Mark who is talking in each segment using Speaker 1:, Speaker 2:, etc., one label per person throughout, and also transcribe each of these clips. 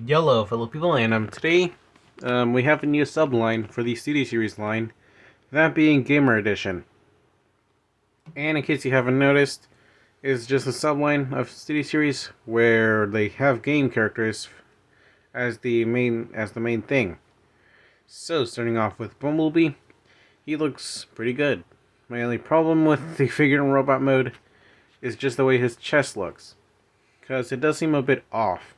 Speaker 1: Yellow, fellow people, and today we have a new subline for the CD series line, that being Gamer Edition. And in case you haven't noticed, it's just a subline of CD series where they have game characters as the main thing. So starting off with Bumblebee, he looks pretty good. My only problem with the figure and robot mode is just the way his chest looks, cause it does seem a bit off.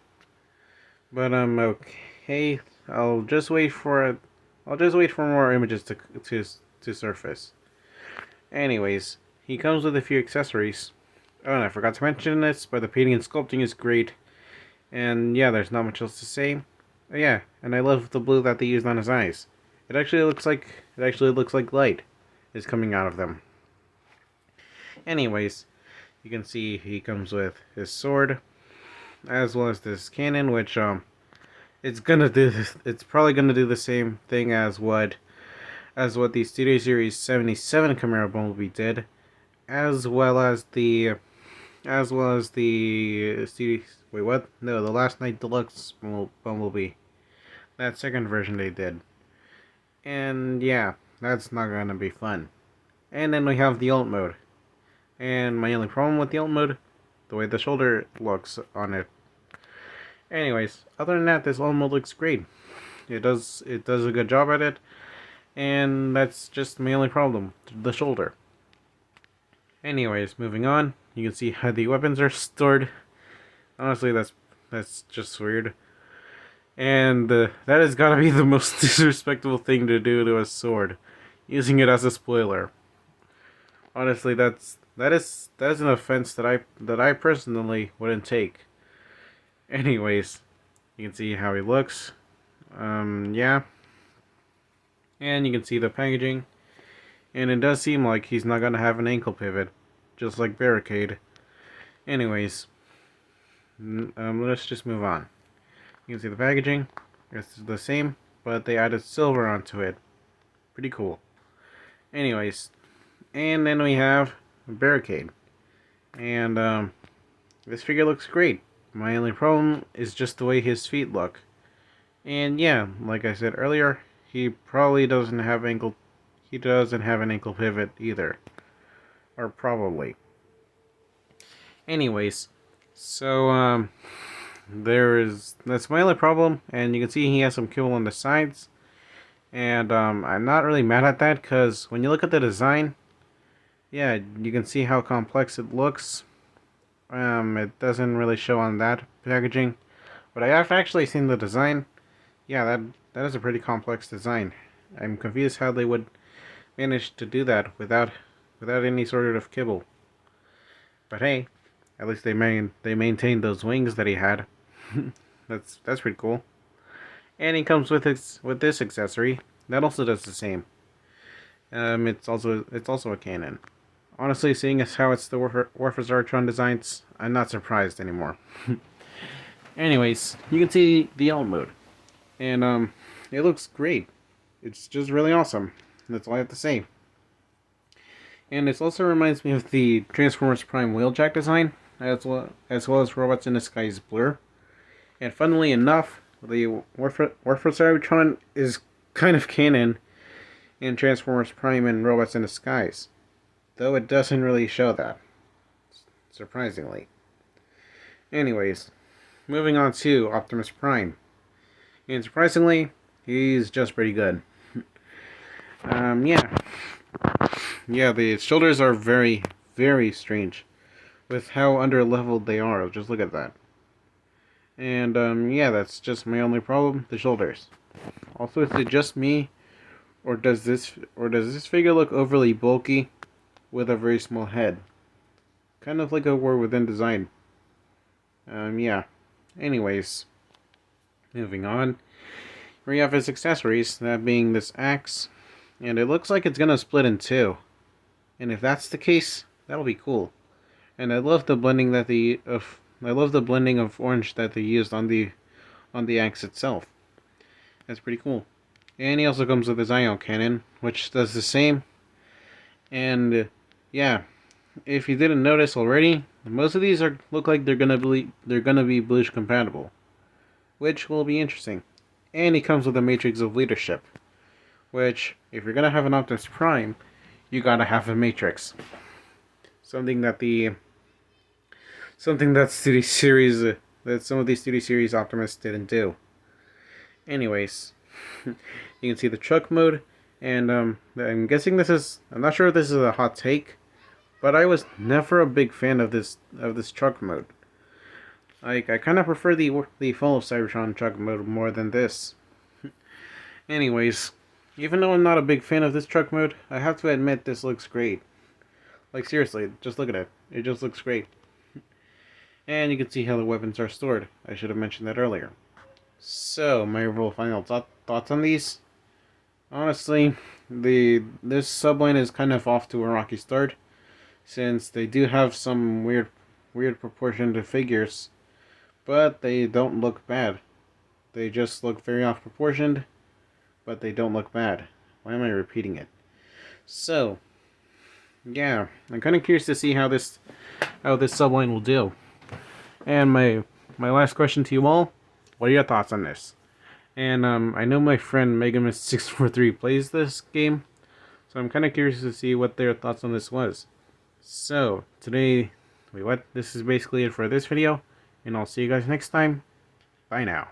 Speaker 1: But okay. I'll just wait for it. I'll just wait for more images to surface. Anyways, he comes with a few accessories. Oh, and I forgot to mention this, but the painting and sculpting is great. And yeah, there's not much else to say. Oh, yeah, and I love the blue that they used on his eyes. It actually looks like light is coming out of them. Anyways, you can see he comes with his sword, as well as this cannon, which it's probably gonna do the same thing as what the Studio Series 77 Camaro Bumblebee did, as well as the Studio. Wait, what? No, the Last Night Deluxe Bumblebee. That second version they did, and yeah, that's not gonna be fun. And then we have the alt mode, and my only problem with the alt mode, the way the shoulder looks on it. Anyways, other than that, this alt mode looks great. It does a good job at it, and that's just my only problem, the shoulder. Anyways, moving on, you can see how the weapons are stored. Honestly, that's just weird, and that has got to be the most disrespectful thing to do to a sword, using it as a spoiler. Honestly, that is an offense that I personally wouldn't take. Anyways, you can see how he looks. Yeah. And you can see the packaging. And it does seem like he's not going to have an ankle pivot, just like Barricade. Anyways, let's just move on. You can see the packaging. It's the same, but they added silver onto it. Pretty cool. Anyways, and then we have Barricade. And this figure looks great. My only problem is just the way his feet look. And yeah, like I said earlier, he probably doesn't have ankle. He doesn't have an ankle pivot either, or probably. Anyways, so that's my only problem, and you can see he has some kibble on the sides, and I'm not really mad at that because when you look at the design, yeah, you can see how complex it looks. It doesn't really show on that packaging, but I have actually seen the design. Yeah, that is a pretty complex design. I'm confused how they would manage to do that without any sort of kibble. But hey, at least they maintained those wings that he had. That's pretty cool. And he comes with this accessory that also does the same. It's also a cannon. Honestly, seeing as how it's the War for Cybertron designs, I'm not surprised anymore. Anyways, you can see the alt mode, and it looks great. It's just really awesome. That's all I have to say. And it also reminds me of the Transformers Prime Wheeljack design, as well as Robots in Disguise Blur. And funnily enough, the War for Cybertron is kind of canon in Transformers Prime and Robots in Disguise, though it doesn't really show that, surprisingly. Anyways, moving on to Optimus Prime. And surprisingly, he's just pretty good. Yeah. Yeah, the shoulders are very, very strange with how under-leveled they are. Just look at that. And, yeah, that's just my only problem, the shoulders. Also, is it just me, or does this figure look overly bulky with a very small head? Kind of like a War Within design. Yeah. Anyways, moving on. We have his accessories, that being this axe, and it looks like it's gonna split in two. And if that's the case, that'll be cool. And I love the blending of orange that they used on the axe itself. That's pretty cool. And he also comes with his ion cannon, which does the same. And yeah, if you didn't notice already, most of these look like they're gonna be bluish compatible. which will be interesting. And he comes with a matrix of leadership, which, if you're gonna have an Optimus Prime, you gotta have a matrix. Something that City Series that some of these City Series Optimus didn't do. Anyways, you can see the truck mode, and I'm guessing I'm not sure if this is a hot take, but I was never a big fan of this truck mode. Like, I kind of prefer the Fall of Cybertron truck mode more than this. Anyways, even though I'm not a big fan of this truck mode, I have to admit this looks great. Like, seriously, just look at it. It just looks great. And you can see how the weapons are stored. I should have mentioned that earlier. So, my real final thoughts on these? Honestly, this subline is kind of off to a rocky start, since they do have some weird proportioned figures, but they don't look bad. They just look very off proportioned, but they don't look bad. Why am I repeating it? So, yeah, I'm kind of curious to see how this subline will do. And my last question to you all: what are your thoughts on this? And I know my friend Megamus643 plays this game, so I'm kind of curious to see what their thoughts on this was. So today, this is basically it for this video, and I'll see you guys next time. Bye now.